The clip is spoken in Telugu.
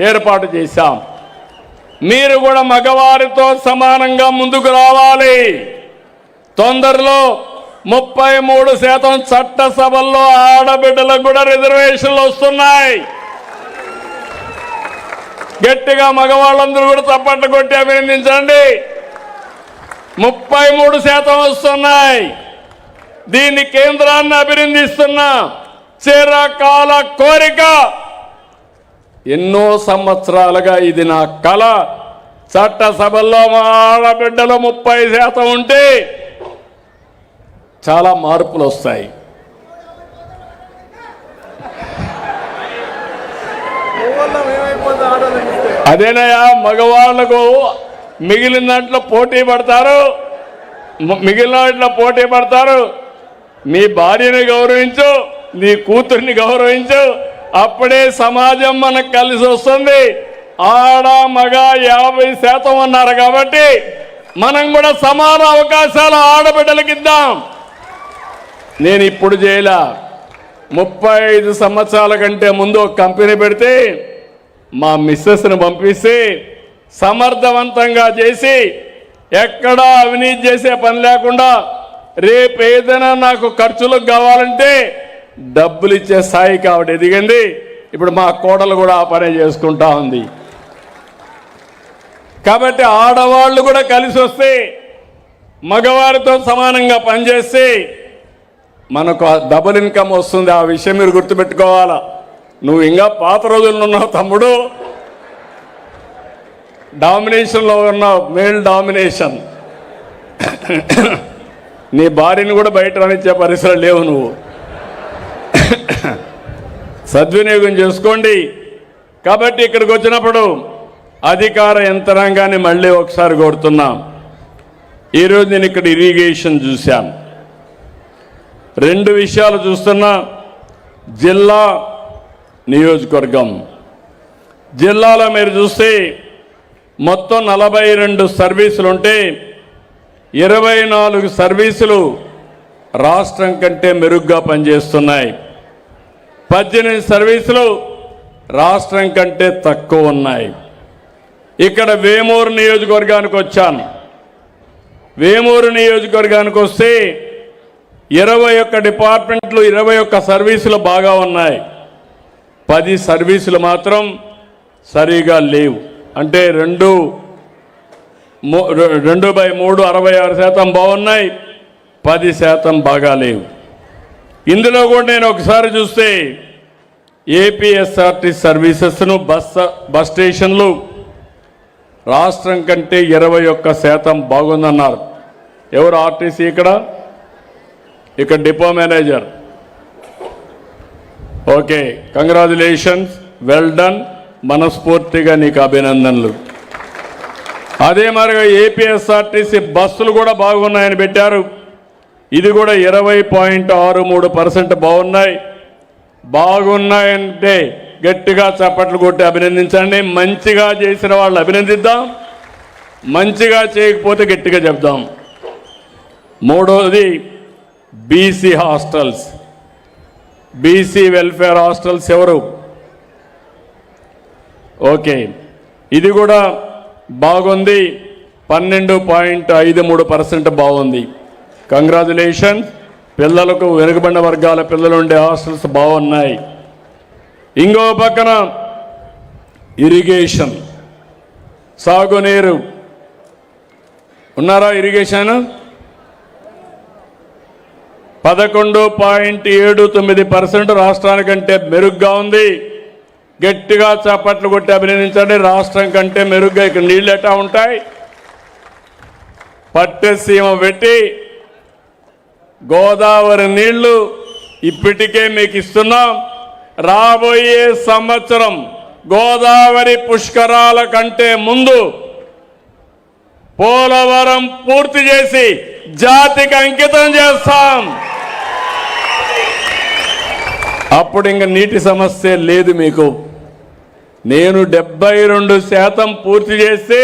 ఏర్పాటు చేశాం. మీరు కూడా మగవారితో సమానంగా ముందుకు రావాలి. తొందరలో 33% చట్టసభల్లో ఆడబిడ్డలకు కూడా రిజర్వేషన్లు వస్తున్నాయి. గట్టిగా మగవాళ్ళందరూ కూడా చప్పట్లు కొట్టి అభినందించండి. 33% వస్తున్నాయి. దీన్ని కేంద్రాన్ని అభినందిస్తున్నా. చిరకాల కోరిక, ఎన్నో సంవత్సరాలుగా ఇది నా కల. చట్టసభల్లో మా ఆడబిడ్డలు 30% ఉంటే చాలా మార్పులు వస్తాయి. అదేనయ్యా, మగవాళ్లకు మిగిలిన దాంట్లో పోటీ పడతారు. మీ భార్యని గౌరవించు, నీ కూతుర్ని గౌరవించు, అప్పుడే సమాజం మనకు కలిసి వస్తుంది. ఆడ మగ 50% అన్నారు కాబట్టి మనం కూడా సమాన అవకాశాలు ఆడబిడ్డలకి ఇద్దాం. నేను ఇప్పుడు చేయలా, 35 సంవత్సరాల కంటే ముందు ఒక కంపెనీ పెడితే మా మిస్సెస్ని పంపిస్తే సమర్థవంతంగా చేసి ఎక్కడా అవినీతి చేసే పని లేకుండా రేపు ఏదైనా నాకు ఖర్చులకు కావాలంటే డబ్బులు ఇచ్చే స్థాయికి ఆవిడ ఎదిగింది. ఇప్పుడు మా కోడలు కూడా ఆ పనే చేసుకుంటా ఉంది. కాబట్టి ఆడవాళ్ళు కూడా కలిసి వస్తే, మగవారితో సమానంగా పనిచేస్తే మనకు డబుల్ ఇన్కమ్ వస్తుంది. ఆ విషయం మీరు గుర్తుపెట్టుకోవాలా. నువ్వు ఇంకా పాత రోజుల్లో ఉన్నావు తమ్ముడు, డామినేషన్లో ఉన్నావు, మేల్ డామినేషన్. నీ భార్యను కూడా బయట రానిచ్చే పరిస్థితులు లేవు. నువ్వు సద్వినియోగం చేసుకోండి. కాబట్టి ఇక్కడికి వచ్చినప్పుడు అధికార యంత్రాంగాన్ని మళ్ళీ ఒకసారి కోరుతున్నాం. ఈరోజు నేను ఇక్కడ ఇరిగేషన్ చూశాను. 2 విషయాలు చూస్తున్నా. జిల్లా, నియోజకవర్గం. జిల్లాలో మీరు చూస్తే మొత్తం 42 సర్వీసులు ఉంటే 24 సర్వీసులు రాష్ట్రం కంటే మెరుగ్గా పనిచేస్తున్నాయి. 18 సర్వీసులు రాష్ట్రం కంటే తక్కువ ఉన్నాయి. ఇక్కడ వేమూరు నియోజకవర్గానికి వచ్చాను. వేమూరు నియోజకవర్గానికి వస్తే 21 డిపార్ట్మెంట్లు, 21 సర్వీసులు బాగా ఉన్నాయి. 10 సర్వీసులు మాత్రం సరిగా లేవు. అంటే 2/3 66% బాగున్నాయి, 10% బాగా లేవు. ఇందులో కూడా నేను ఒకసారి చూస్తే ఏపీఎస్ఆర్టీ సర్వీసెస్ను బస్ స్టేషన్లు రాష్ట్రం కంటే 21% బాగుందన్నారు. ఎవరు ఆర్టీసీ? ఇక్కడ depot manager. Okay, congratulations, well done, మనస్ఫూర్తిగా నీకు అభినందనలు. అదే మరిగా ఏపీఎస్ఆర్టీసీ బస్సులు కూడా బాగున్నాయని పెట్టారు. ఇది కూడా 20.63% బాగున్నాయి. బాగున్నాయంటే గట్టిగా చప్పట్లు కొట్టి అభినందించండి. మంచిగా చేసిన వాళ్ళు అభినందిద్దాం, మంచిగా చేయకపోతే గట్టిగా చెప్దాం. మూడోది BC hostels, BC welfare hostels ఎవరు? ఓకే, ఇది కూడా బాగుంది, 12.53% బాగుంది. కంగ్రాచులేషన్. పిల్లలకు వెనుకబడిన వర్గాల పిల్లలు ఉండే హాస్టల్స్ బాగున్నాయి. ఇంకో పక్కన ఇరిగేషన్, సాగునీరు ఉన్నారా? ఇరిగేషన్ 11.79% రాష్ట్రానికంటే మెరుగ్గా ఉంది. గట్టిగా చప్పట్లు కొట్టి అభినందించండి. రాష్ట్రం కంటే మెరుగ్గా ఇక్కడ నీళ్ళు ఎట్టా ఉంటాయి? పట్టెసీమ పెట్టి గోదావరి నీళ్లు ఇప్పటికే మీకు ఇస్తున్నాం. రాబోయే సంవత్సరం గోదావరి పుష్కరాల కంటే ముందు పోలవరం పూర్తి చేసి జాతికి అంకితం చేస్తాం. అప్పుడు ఇంక నీటి సమస్య లేదు మీకు. నేను 72% పూర్తి చేసి